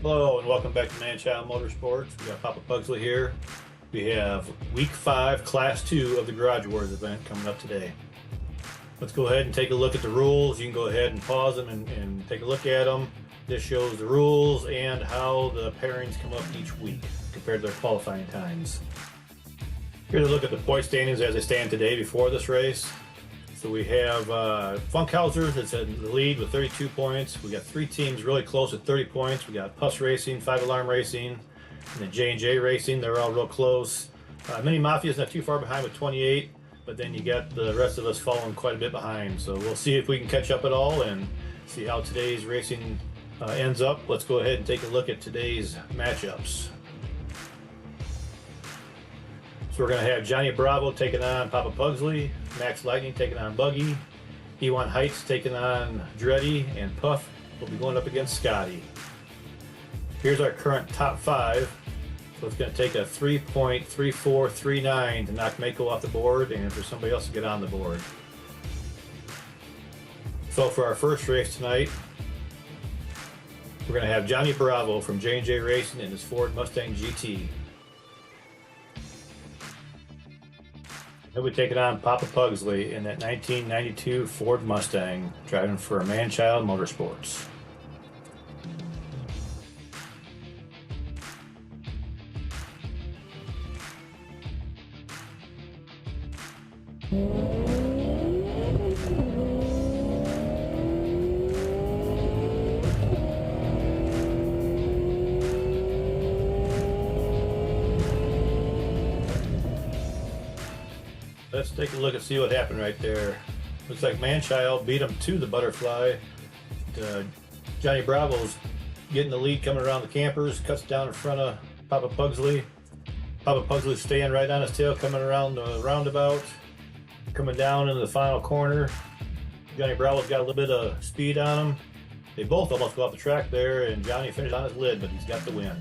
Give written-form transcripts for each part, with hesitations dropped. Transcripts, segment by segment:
Hello and welcome back to Man-Child Motorsports. We got Papa Pugsley here. We have week 5, class 2 of the Garage Wars event coming up today. Let's go ahead and take a look at the rules. You can go ahead and pause them and take a look at them. This shows the rules and how the pairings come up each week compared to their qualifying times. Here's a look at the point standings as they stand today before this race. So we have Funkhauser that's in the lead with 32 points. We got 3 teams really close at 30 points. We got Puss Racing, 5 Alarm Racing, and then J&J Racing. They're all real close. Mini Mafia's not too far behind with 28, but then you got the rest of us falling quite a bit behind. So we'll see if we can catch up at all and see how today's racing ends up. Let's go ahead and take a look at today's matchups. So we're going to have Johnny Bravo taking on Papa Pugsley, Max Lightning taking on Buggy, E1 Heights taking on Dreddy, and Puff will be going up against Scotty. Here's our current top 5. So it's going to take a 3.3439 to knock Mako off the board and for somebody else to get on the board. So for our first race tonight, we're going to have Johnny Bravo from J&J Racing in his Ford Mustang GT. He'll be taking on Papa Pugsley in that 1992 Ford Mustang, driving for Man-Child Motorsports. Let's take a look and see what happened right there. Looks like Man-Child beat him to the butterfly. Johnny Bravo's getting the lead coming around the campers, cuts down in front of Papa Pugsley. Papa Pugsley's staying right on his tail, coming around the roundabout, coming down into the final corner. Johnny Bravo's got a little bit of speed on him. They both almost go off the track there, and Johnny finished on his lid, but he's got the win.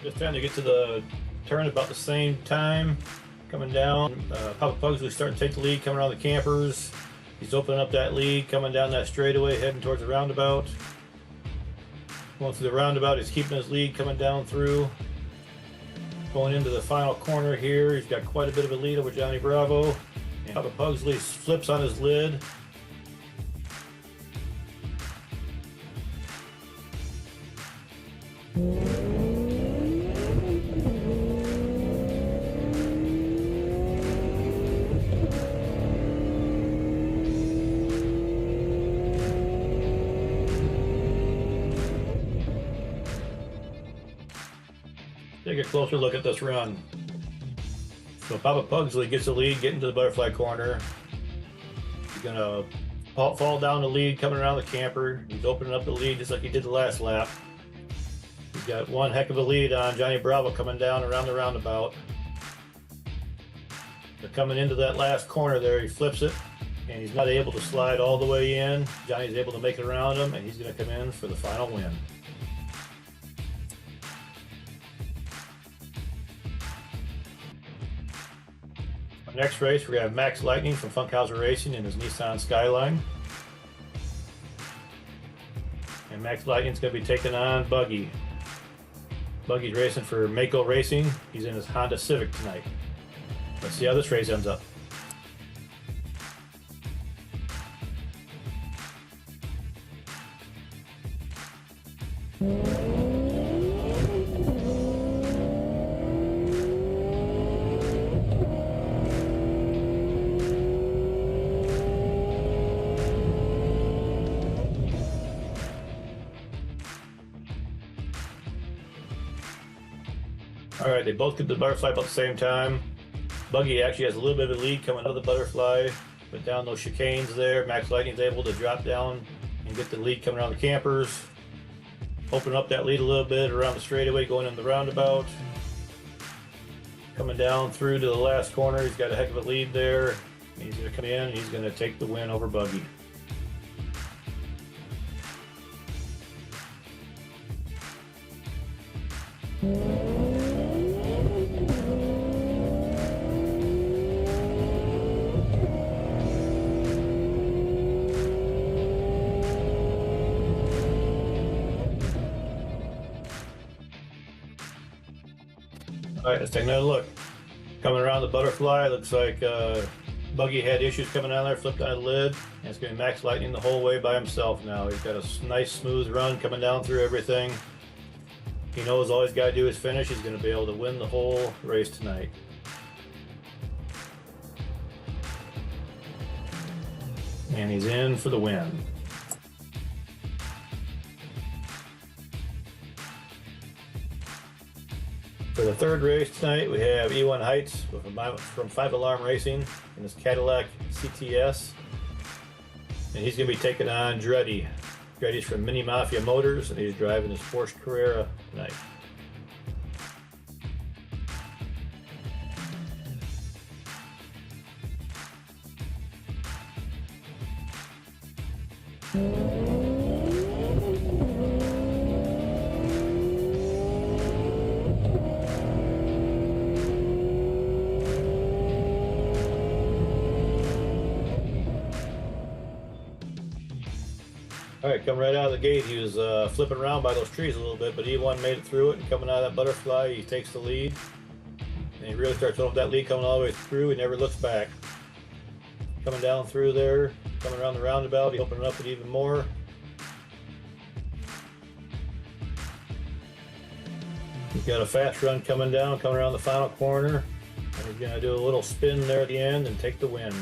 Just trying to get to the turn about the same time. Coming down, Papa Pugsley starting to take the lead, coming around the campers. He's opening up that lead, coming down that straightaway, heading towards the roundabout. Going through the roundabout, he's keeping his lead, coming down through. Going into the final corner here, he's got quite a bit of a lead over Johnny Bravo. And Papa Pugsley flips on his lid. Take a closer look at this run. So Papa Pugsley gets the lead, getting to the butterfly corner. He's gonna fall down the lead, coming around the camper. He's opening up the lead just like he did the last lap. He's got one heck of a lead on Johnny Bravo coming down around the roundabout. They're coming into that last corner there. He flips it, and he's not able to slide all the way in. Johnny's able to make it around him, and he's gonna come in for the final win. Next race, we're going to have Max Lightning from Funkhauser Racing in his Nissan Skyline. And Max Lightning's going to be taking on Buggy. Buggy's racing for Mako Racing. He's in his Honda Civic tonight. Let's see how this race ends up. All right, they both get the butterfly about the same time. Buggy actually has a little bit of a lead coming out of the butterfly, but down those chicanes there, Max Lightning's able to drop down and get the lead coming around the campers. Open up that lead a little bit around the straightaway going in the roundabout. coming down through to the last corner. He's got a heck of a lead there. He's going to come in and he's going to take the win over Buggy. All right, let's take another look. Coming around the butterfly, looks like Buggy had issues coming out there, flipped out the lid, and it's going to be Max Lightning the whole way by himself now. He's got a nice smooth run coming down through everything. He knows all he's got to do is finish. He's going to be able to win the whole race tonight. And he's in for the win. For the third race tonight, we have E1 Heights from 5 Alarm Racing in his Cadillac CTS. And he's going to be taking on Dreddy. Dreddy's from Mini Mafia Motors, and he's driving his Porsche Carrera tonight. All right, coming right out of the gate, he was flipping around by those trees a little bit, but E1 made it through it, and coming out of that butterfly, he takes the lead. And he really starts off that lead coming all the way through. He never looks back. Coming down through there, coming around the roundabout, he's opening up it even more. He's got a fast run coming down, coming around the final corner. And he's going to do a little spin there at the end and take the win.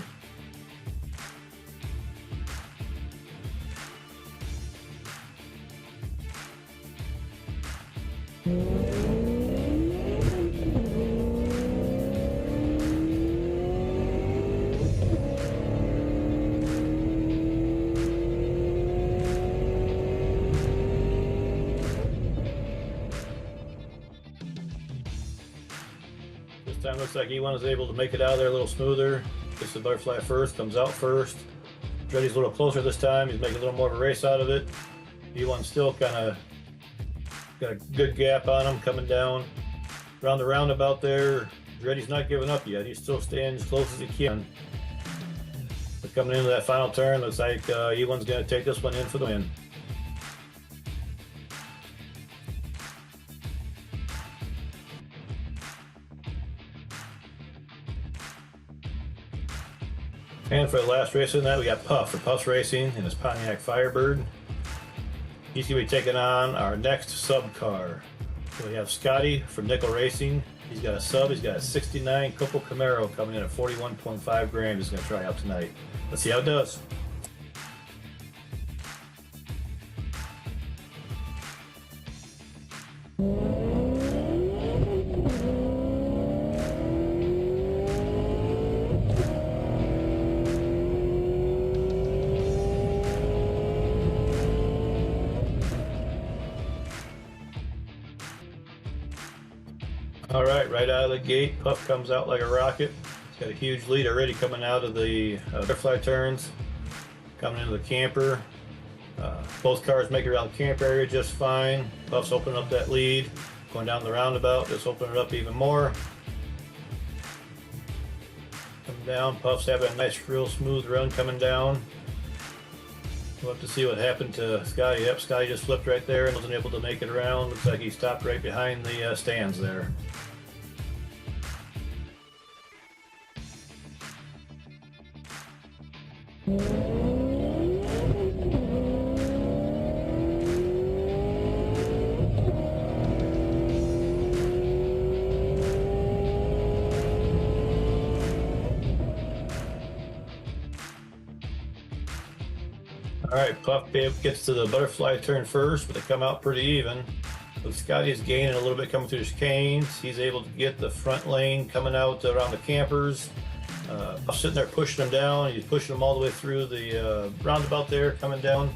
This time looks like E1 is able to make it out of there a little smoother. Gets the butterfly first, comes out first. Dreddy's a little closer this time. He's making a little more of a race out of it. E1 still kind of got a good gap on him coming down. Around the roundabout there, Dreddy's not giving up yet. He's still staying as close as he can. But coming into that final turn, looks like E1's going to take this one in for the win. And for the last race of the night, we got Puff for Puff's Racing in his Pontiac Firebird. He's going to be taking on our next sub car. So we have Scotty from Nickel Racing. He's got a sub. He's got a 69 Copo Camaro coming in at 41.5 grand. He's going to try out tonight. Let's see how it does. All right out of the gate, Puff comes out like a rocket. He's got a huge lead already coming out of the butterfly turns, coming into the camper. Both cars make it around the camp area just fine. Puff's opening up that lead, going down the roundabout, just opening it up even more. Coming down, Puff's having a nice, real smooth run coming down. We'll have to see what happened to Scotty. Yep, Scotty just flipped right there and wasn't able to make it around. Looks like he stopped right behind the stands there. All right, Puff gets to the butterfly turn first, but they come out pretty even. But Scotty's gaining a little bit coming through his canes. He's able to get the front lane coming out around the campers. Puff's sitting there pushing them down. He's pushing them all the way through the roundabout there, coming down.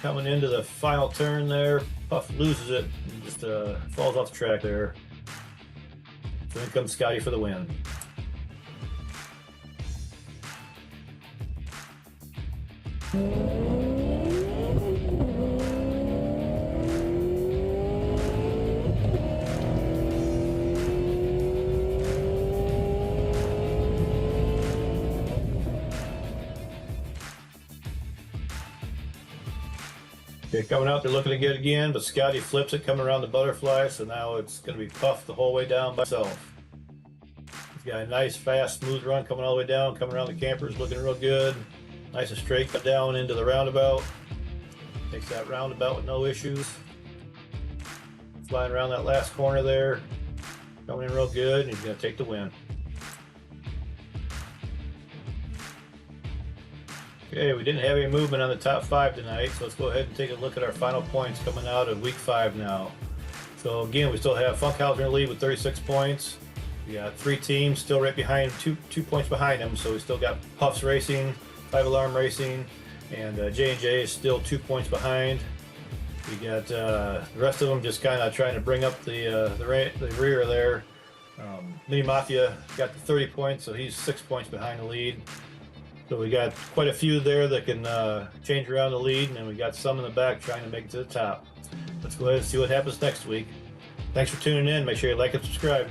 Coming into the final turn there, Puff loses it and just falls off the track there. So in comes Scotty for the win. Okay, coming out, they're looking to get it again, but Scotty flips it coming around the butterfly, so now it's going to be puffed the whole way down by itself. He's got a nice, fast, smooth run coming all the way down, coming around the campers, looking real good. Nice and straight, cut down into the roundabout. Takes that roundabout with no issues. Flying around that last corner there, coming in real good, and he's going to take the win. Okay, we didn't have any movement on the top 5 tonight, so let's go ahead and take a look at our final points coming out of week 5 now. So again, we still have Funkhauser in the lead with 36 points. We got 3 teams still right behind, two points behind them, so we still got Puffs Racing, 5 Alarm Racing, and J&J is still 2 points behind. We got the rest of them just kind of trying to bring up the rear there. Mini Mafia got the 30 points, so he's 6 points behind the lead. So we got quite a few there that can change around the lead, and we got some in the back trying to make it to the top. Let's go ahead and see what happens next week. Thanks for tuning in. Make sure you like and subscribe.